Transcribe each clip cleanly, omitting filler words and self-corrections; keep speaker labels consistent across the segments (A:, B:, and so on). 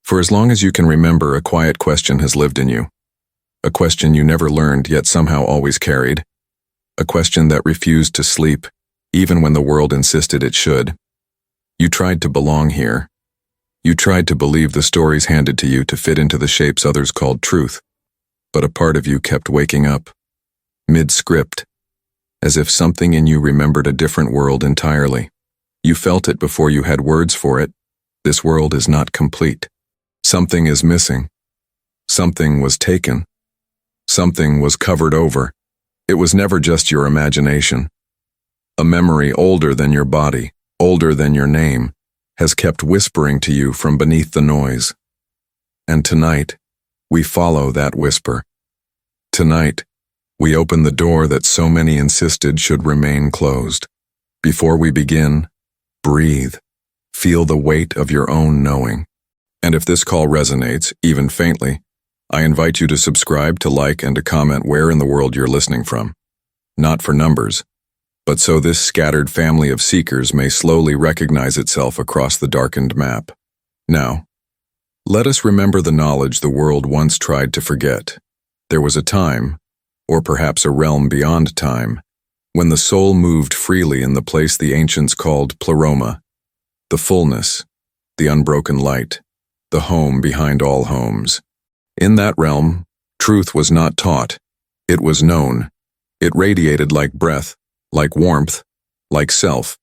A: For as long as you can remember, a quiet question has lived in you. A question you never learned yet somehow always carried. A question that refused to sleep, even when the world insisted it should. You tried to belong here. You tried to believe the stories handed to you to fit into the shapes others called truth. But a part of you kept waking up, mid-script, as if something in you remembered a different world entirely. You felt it before you had words for it. This world is not complete. Something is missing. Something was taken. Something was covered over. It was never just your imagination. A memory older than your body, older than your name, has kept whispering to you from beneath the noise. And tonight, we follow that whisper. Tonight, we open the door that so many insisted should remain closed. Before we begin, breathe. Feel the weight of your own knowing. And if this call resonates, even faintly, I invite you to subscribe, to like, and to comment where in the world you're listening from. Not for numbers, but so this scattered family of seekers may slowly recognize itself across the darkened map. Now, let us remember the knowledge the world once tried to forget. There was a time, or perhaps a realm beyond time, when the soul moved freely in the place the ancients called pleroma, the fullness, the unbroken light, the home behind all homes. In that realm, truth was not taught. It was known. It radiated like breath, like warmth, like self.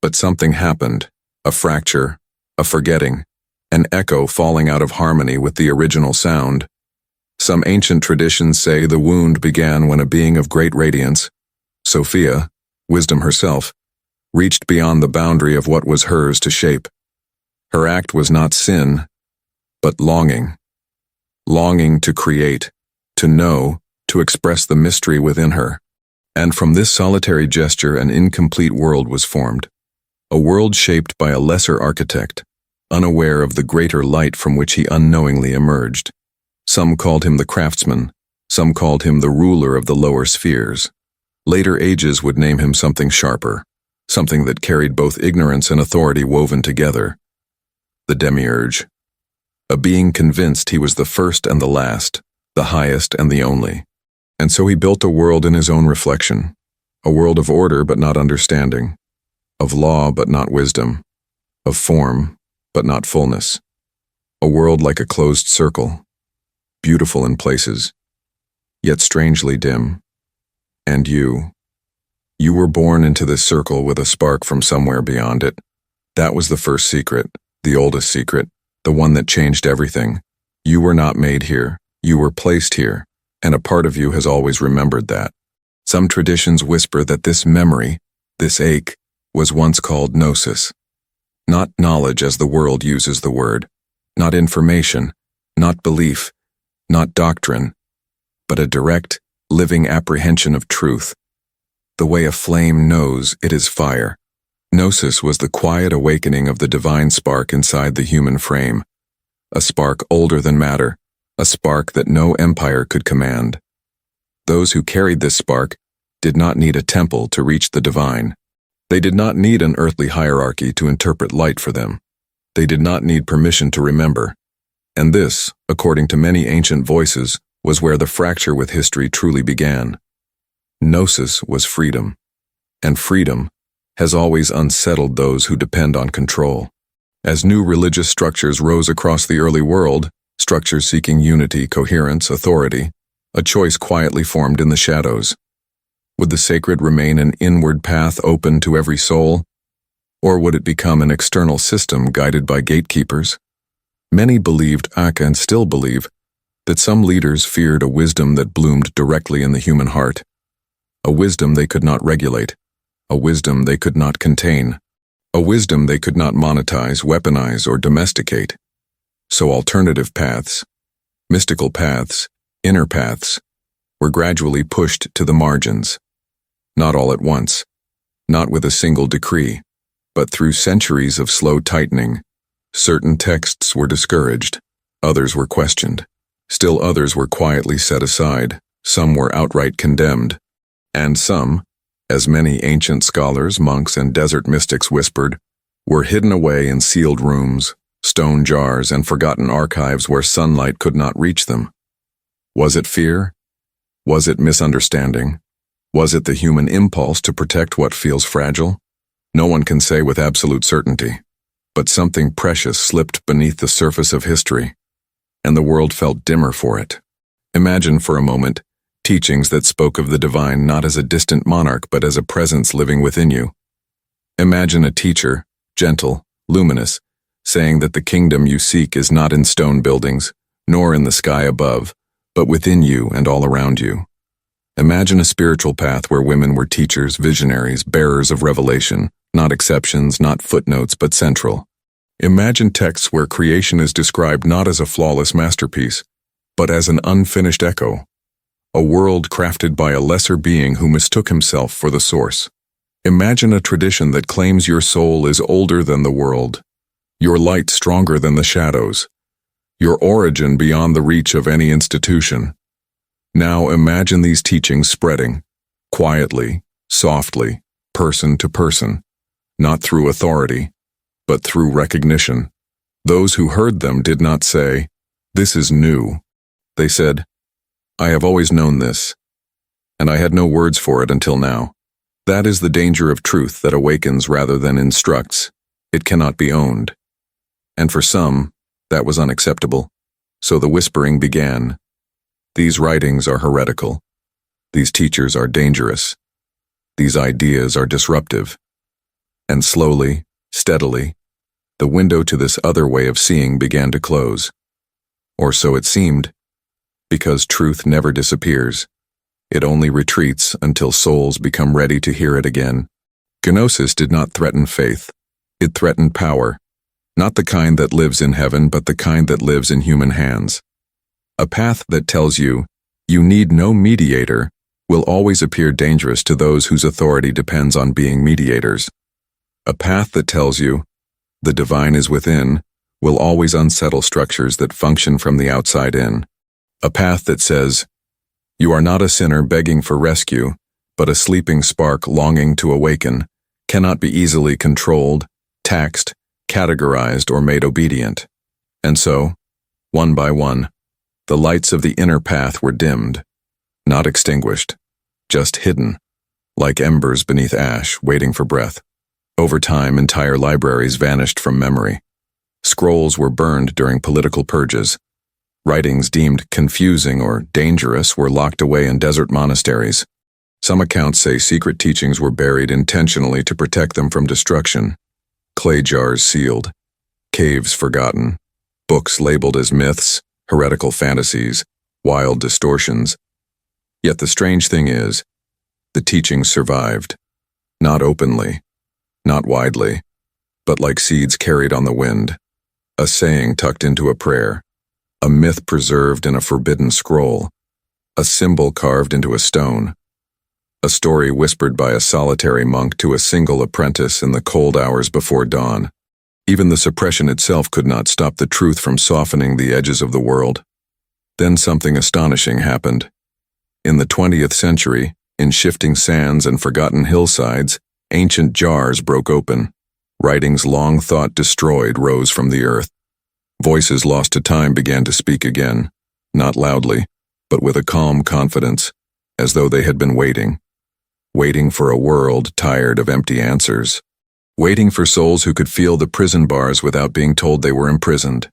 A: But something happened, a fracture, a forgetting, an echo falling out of harmony with the original sound. Some ancient traditions say the wound began when a being of great radiance, Sophia, wisdom herself, reached beyond the boundary of what was hers to shape. Her act was not sin, but longing. Longing to create, to know, to express the mystery within her. And from this solitary gesture an incomplete world was formed. A world shaped by a lesser architect, unaware of the greater light from which he unknowingly emerged. Some called him the craftsman, some called him the ruler of the lower spheres. Later ages would name him something sharper, something that carried both ignorance and authority woven together. The demiurge. A being convinced he was the first and the last, the highest and the only. And so he built a world in his own reflection, a world of order but not understanding, of law but not wisdom, of form but not fullness. A world like a closed circle, beautiful in places, yet strangely dim. And you were born into this circle with a spark from somewhere beyond it. That was the first secret, the oldest secret, the one that changed everything. You were not made here, you were placed here, and a part of you has always remembered that. Some traditions whisper that this memory, this ache, was once called Gnosis. Not knowledge as the world uses the word, not information, not belief, not doctrine, but a direct, living apprehension of truth. The way a flame knows it is fire. Gnosis was the quiet awakening of the divine spark inside the human frame. A spark older than matter, a spark that no empire could command. Those who carried this spark did not need a temple to reach the divine. They did not need an earthly hierarchy to interpret light for them. They did not need permission to remember. And this, according to many ancient voices, was where the fracture with history truly began. Gnosis was freedom. And freedom has always unsettled those who depend on control. As new religious structures rose across the early world, structures seeking unity, coherence, authority, a choice quietly formed in the shadows. Would the sacred remain an inward path open to every soul? Or would it become an external system guided by gatekeepers? Many believed, and still believe, that some leaders feared a wisdom that bloomed directly in the human heart. A wisdom they could not regulate. A wisdom they could not contain. A wisdom they could not monetize, weaponize, or domesticate. So alternative paths, mystical paths, inner paths, were gradually pushed to the margins. Not all at once, not with a single decree, but through centuries of slow tightening. Certain texts were discouraged, others were questioned. Still others were quietly set aside, some were outright condemned. And some, as many ancient scholars, monks, and desert mystics whispered, were hidden away in sealed rooms, stone jars, and forgotten archives where sunlight could not reach them. Was it fear? Was it misunderstanding? Was it the human impulse to protect what feels fragile? No one can say with absolute certainty, but something precious slipped beneath the surface of history, and the world felt dimmer for it. Imagine for a moment teachings that spoke of the divine not as a distant monarch but as a presence living within you. Imagine a teacher, gentle, luminous, saying that the kingdom you seek is not in stone buildings, nor in the sky above, but within you and all around you. Imagine a spiritual path where women were teachers, visionaries, bearers of revelation, not exceptions, not footnotes, but central. Imagine texts where creation is described not as a flawless masterpiece, but as an unfinished echo, a world crafted by a lesser being who mistook himself for the source. Imagine a tradition that claims your soul is older than the world, your light stronger than the shadows, your origin beyond the reach of any institution. Now imagine these teachings spreading, quietly, softly, person to person, not through authority, but through recognition. Those who heard them did not say, "This is new." They said, "I have always known this, and I had no words for it until now." That is the danger of truth that awakens rather than instructs. It cannot be owned. And for some, that was unacceptable. So the whispering began. These writings are heretical. These teachers are dangerous. These ideas are disruptive. And slowly, steadily, the window to this other way of seeing began to close. Or so it seemed, because truth never disappears. It only retreats until souls become ready to hear it again. Gnosis did not threaten faith. It threatened power, not the kind that lives in heaven, but the kind that lives in human hands. A path that tells you need no mediator will always appear dangerous to those whose authority depends on being mediators. A path that tells you the divine is within will always unsettle structures that function from the outside in. A path that says, you are not a sinner begging for rescue, but a sleeping spark longing to awaken, cannot be easily controlled, taxed, categorized, or made obedient. And so, one by one, the lights of the inner path were dimmed, not extinguished, just hidden, like embers beneath ash waiting for breath. Over time, entire libraries vanished from memory. Scrolls were burned during political purges. Writings deemed confusing or dangerous were locked away in desert monasteries. Some accounts say secret teachings were buried intentionally to protect them from destruction. Clay jars sealed, caves forgotten, books labeled as myths, heretical fantasies, wild distortions. Yet the strange thing is, the teachings survived. Not openly, not widely, but like seeds carried on the wind, a saying tucked into a prayer, a myth preserved in a forbidden scroll, a symbol carved into a stone, a story whispered by a solitary monk to a single apprentice in the cold hours before dawn. Even the suppression itself could not stop the truth from softening the edges of the world. Then something astonishing happened. In the 20th century, in shifting sands and forgotten hillsides, ancient jars broke open. Writings long thought destroyed rose from the earth. Voices lost to time began to speak again, not loudly, but with a calm confidence, as though they had been waiting for a world tired of empty answers, waiting for souls who could feel the prison bars without being told they were imprisoned,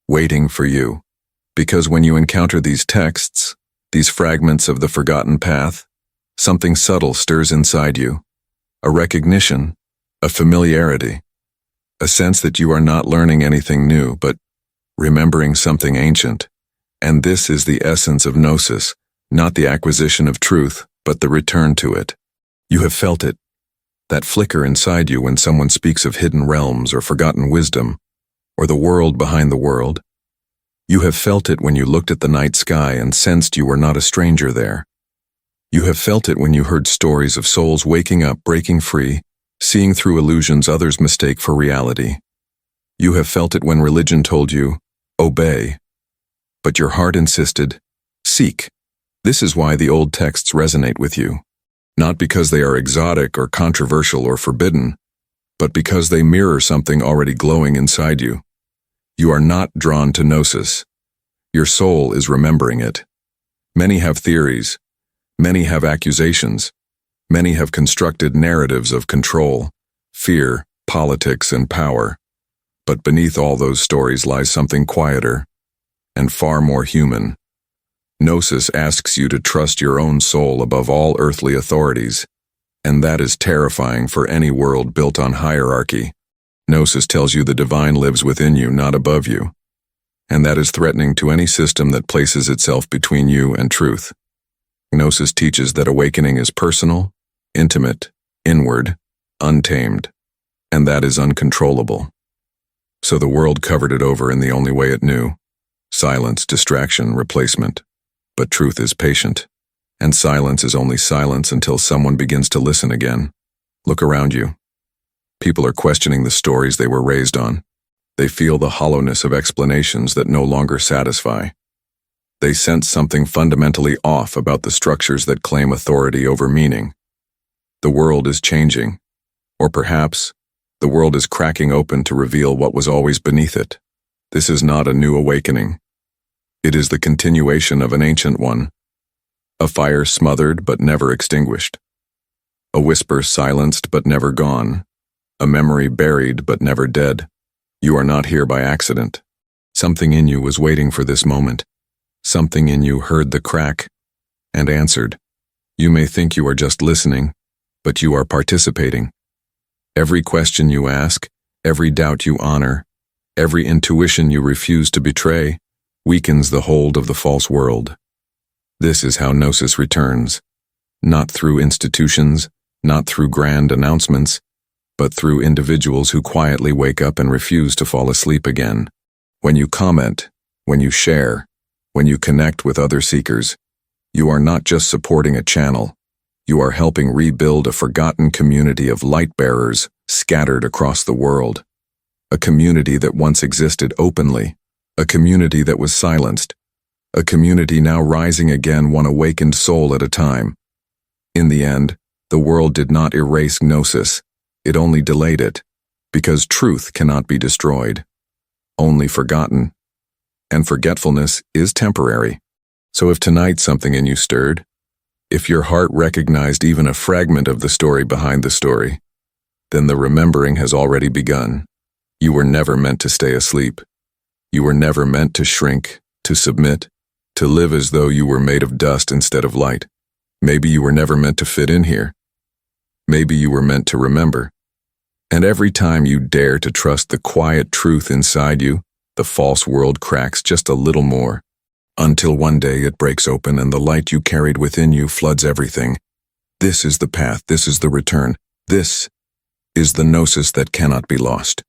A: waiting for you. Because when you encounter these texts, these fragments of the forgotten path, something subtle stirs inside you, a recognition, a familiarity, a sense that you are not learning anything new, but remembering something ancient. And this is the essence of Gnosis, not the acquisition of truth, but the return to it. You have felt it, that flicker inside you when someone speaks of hidden realms or forgotten wisdom, or the world behind the world. You have felt it when you looked at the night sky and sensed you were not a stranger there. You have felt it when you heard stories of souls waking up, breaking free, seeing through illusions others mistake for reality. You have felt it when religion told you, obey. But your heart insisted, seek. This is why the old texts resonate with you. Not because they are exotic or controversial or forbidden, but because they mirror something already glowing inside you. You are not drawn to Gnosis. Your soul is remembering it. Many have theories. Many have accusations. Many have constructed narratives of control, fear, politics, and power. But beneath all those stories lies something quieter and far more human. Gnosis asks you to trust your own soul above all earthly authorities, and that is terrifying for any world built on hierarchy. Gnosis tells you the divine lives within you, not above you, and that is threatening to any system that places itself between you and truth. Gnosis teaches that awakening is personal, intimate, inward, untamed, and that is uncontrollable. So the world covered it over in the only way it knew: silence, distraction, replacement. But truth is patient, and silence is only silence until someone begins to listen again. Look around you. People are questioning the stories they were raised on. They feel the hollowness of explanations that no longer satisfy. They sense something fundamentally off about the structures that claim authority over meaning. The world is changing, or perhaps the world is cracking open to reveal what was always beneath it. This is not a new awakening. It is the continuation of an ancient one, a fire smothered but never extinguished, a whisper silenced but never gone, a memory buried but never dead. You are not here by accident. Something in you was waiting for this moment. Something in you heard the crack and answered. You may think you are just listening, but you are participating. Every question you ask, every doubt you honor, every intuition you refuse to betray, weakens the hold of the false world. This is how Gnosis returns, not through institutions, not through grand announcements, but through individuals who quietly wake up and refuse to fall asleep again. When you comment, when you share, when you connect with other seekers, you are not just supporting a channel, you are helping rebuild a forgotten community of light-bearers scattered across the world. A community that once existed openly, a community that was silenced, a community now rising again, one awakened soul at a time. In the end, the world did not erase Gnosis, it only delayed it, because truth cannot be destroyed, only forgotten, and forgetfulness is temporary. So if tonight something in you stirred, if your heart recognized even a fragment of the story behind the story, then the remembering has already begun. You were never meant to stay asleep. You were never meant to shrink, to submit, to live as though you were made of dust instead of light. Maybe you were never meant to fit in here. Maybe you were meant to remember. And every time you dare to trust the quiet truth inside you, the false world cracks just a little more, until one day it breaks open and the light you carried within you floods everything. This is the path, this is the return, this is the Gnosis that cannot be lost.